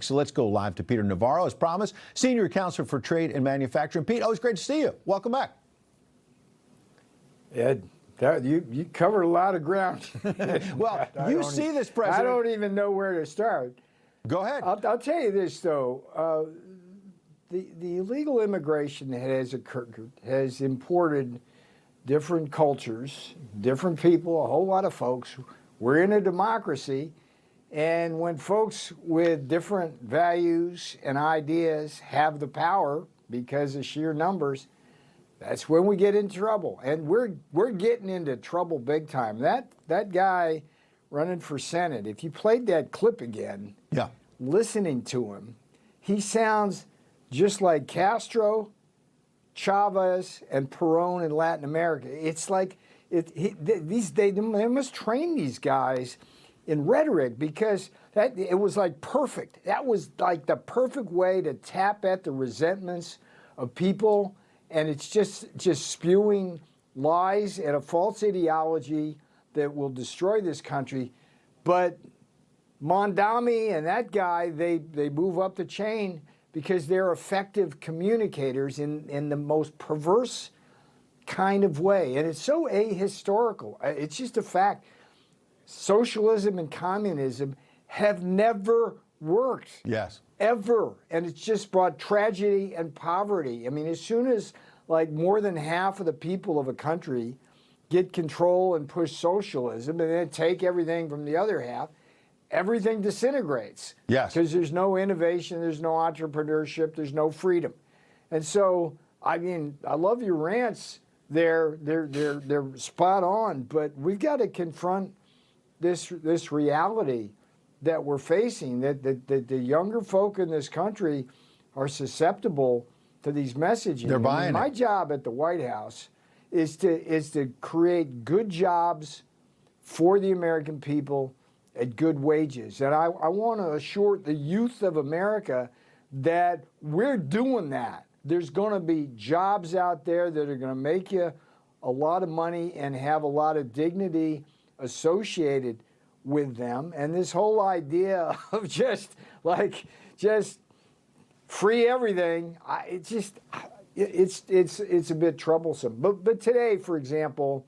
So let's go live to Peter Navarro, as promised, Senior Counselor for Trade and Manufacturing. Pete, always great to see you. Welcome back. Ed, you covered a lot of ground. Well, you see this president. I don't even know where to start. Go ahead. I'll tell you this, though. The illegal immigration that has occurred has imported different cultures, different people, a whole lot of folks. We're in a democracy. And when folks with different values and ideas have the power because of sheer numbers, that's when we get in trouble. And we're getting into trouble big time. That guy running for Senate, if you played that clip again, listening to him, he sounds just like Castro, Chavez, and Perón in Latin America. It's like they must train these guys in rhetoric, because it was like perfect. That was like the perfect way to tap at the resentments of people, and it's just spewing lies and a false ideology that will destroy this country. But Mondami and that guy, they move up the chain because they're effective communicators in the most perverse kind of way, and it's so ahistorical. It's just a fact. Socialism and communism have never worked. Yes. Ever. And it's just brought tragedy and poverty. I mean, as soon as like more than half of the people of a country get control and push socialism and then take everything from the other half, everything disintegrates. Yes. Because there's no innovation, there's no entrepreneurship, there's no freedom. And so, I mean, I love your rants. They're spot on, but we've got to confront this reality that we're facing, that the younger folk in this country are susceptible to these messages. They're buying my job at the White House is to create good jobs for the American people at good wages. And I want to assure the youth of America that we're doing that. There's going to be jobs out there that are going to make you a lot of money and have a lot of dignity associated with them. And this whole idea of just free everything, it's a bit troublesome. But today, for example,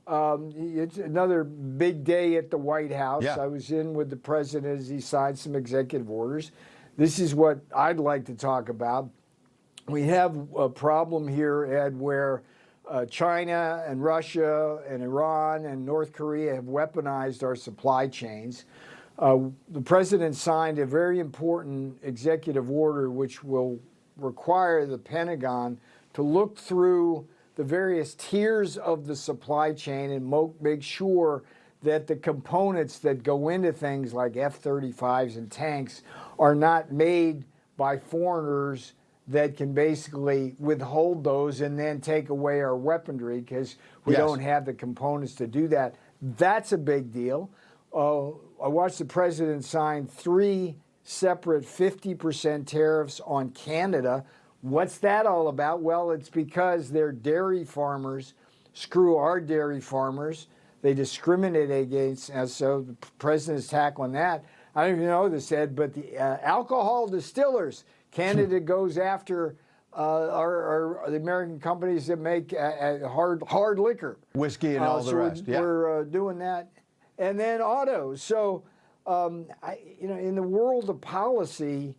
it's another big day at the White House. Yeah. I was in with the president as he signed some executive orders. This is what I'd like to talk about. We have a problem here, Ed, where China and Russia and Iran and North Korea have weaponized our supply chains. The president signed a very important executive order which will require the Pentagon to look through the various tiers of the supply chain and make sure that the components that go into things like F-35s and tanks are not made by foreigners that can basically withhold those and then take away our weaponry because we don't have the components to do that. That's a big deal. I watched the president sign 3 separate 50% tariffs on Canada. What's that all about? Well, it's because their dairy farmers screw our dairy farmers. They discriminate against us, so the president's tackling that. I don't even know this, Ed, but the alcohol distillers, Canada goes after the American companies that make hard liquor. Whiskey and all the rest. We're doing that. And then autos. So, in the world of policy,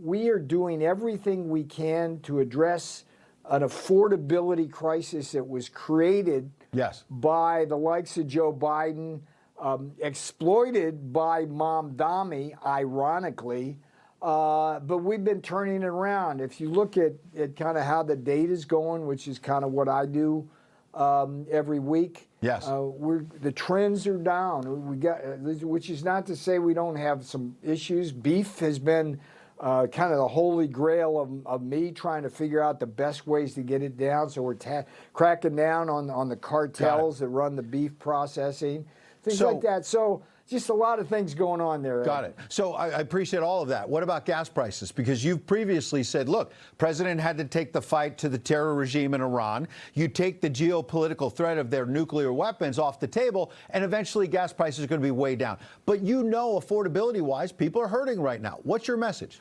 we are doing everything we can to address an affordability crisis that was created by the likes of Joe Biden, exploited by Mamdani, ironically. But we've been turning it around. If you look at kind of how the data's going, which is kind of what I do every week, the trends are down. Which is not to say we don't have some issues. Beef has been kind of the holy grail of me trying to figure out the best ways to get it down. So we're cracking down on the cartels that run the beef processing, things like that. So just a lot of things going on there. Got it. So I appreciate all of that. What about gas prices? Because you've previously said, look, president had to take the fight to the terror regime in Iran. You take the geopolitical threat of their nuclear weapons off the table, and eventually gas prices are going to be way down. But you know, affordability-wise, people are hurting right now. What's your message?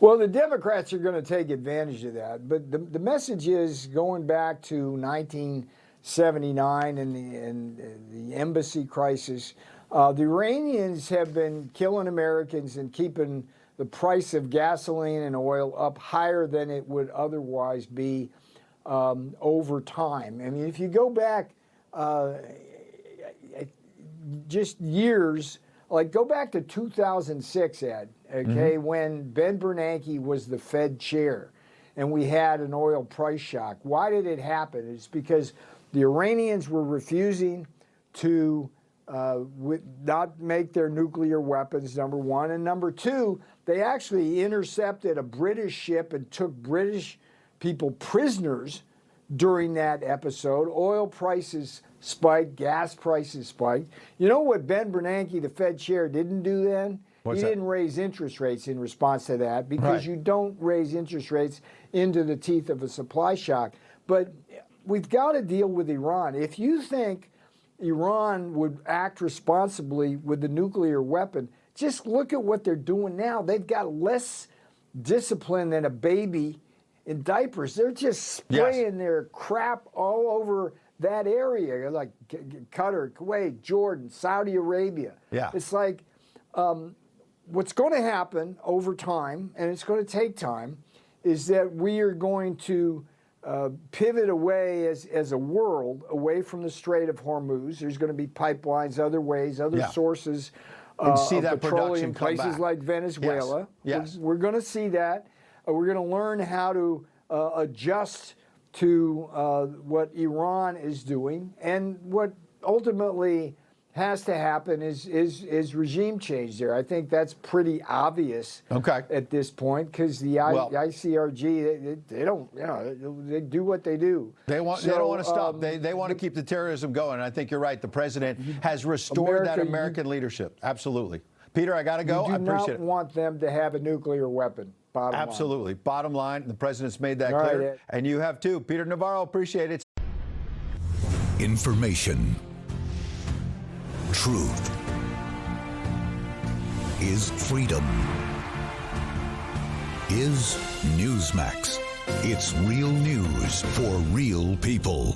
Well, the Democrats are going to take advantage of that. But the message is going back to 1979 and the embassy crisis. The Iranians have been killing Americans and keeping the price of gasoline and oil up higher than it would otherwise be over time. I mean, if you go back just years, like go back to 2006, Ed, okay, when Ben Bernanke was the Fed chair and we had an oil price shock. Why did it happen? It's because the Iranians were refusing to not make their nuclear weapons, number one. And number two, they actually intercepted a British ship and took British people prisoners during that episode. Oil prices spiked, gas prices spiked. You know what Ben Bernanke, the Fed chair, didn't do then? He didn't raise interest rates in response to that, because you don't raise interest rates into the teeth of a supply shock. But we've got to deal with Iran. If you think Iran would act responsibly with the nuclear weapon, just look at what they're doing now. They've got less discipline than a baby in diapers. They're just spraying their crap all over that area, like Qatar, Kuwait, Jordan, Saudi Arabia. Yeah. It's like what's going to happen over time, and it's going to take time, is that we are going to pivot away as a world away from the Strait of Hormuz. There's going to be pipelines, other ways, other sources and see of that petroleum, production come places back. like Venezuela. Yes. We're going to see that. We're going to learn how to adjust to what Iran is doing, and what ultimately has to happen is regime change there. I think that's pretty obvious at this point, because the ICRG, they don't, you know, they do what they do. They don't want to stop. They want to keep the terrorism going. And I think you're right. The president has restored that American leadership. Absolutely. Peter, I got to go. I appreciate it. You do not want them to have a nuclear weapon. Absolutely. Bottom line, the president's made that All clear. right, And you have too. Peter Navarro, appreciate it. Information. Truth is freedom. Is Newsmax. It's real news for real people.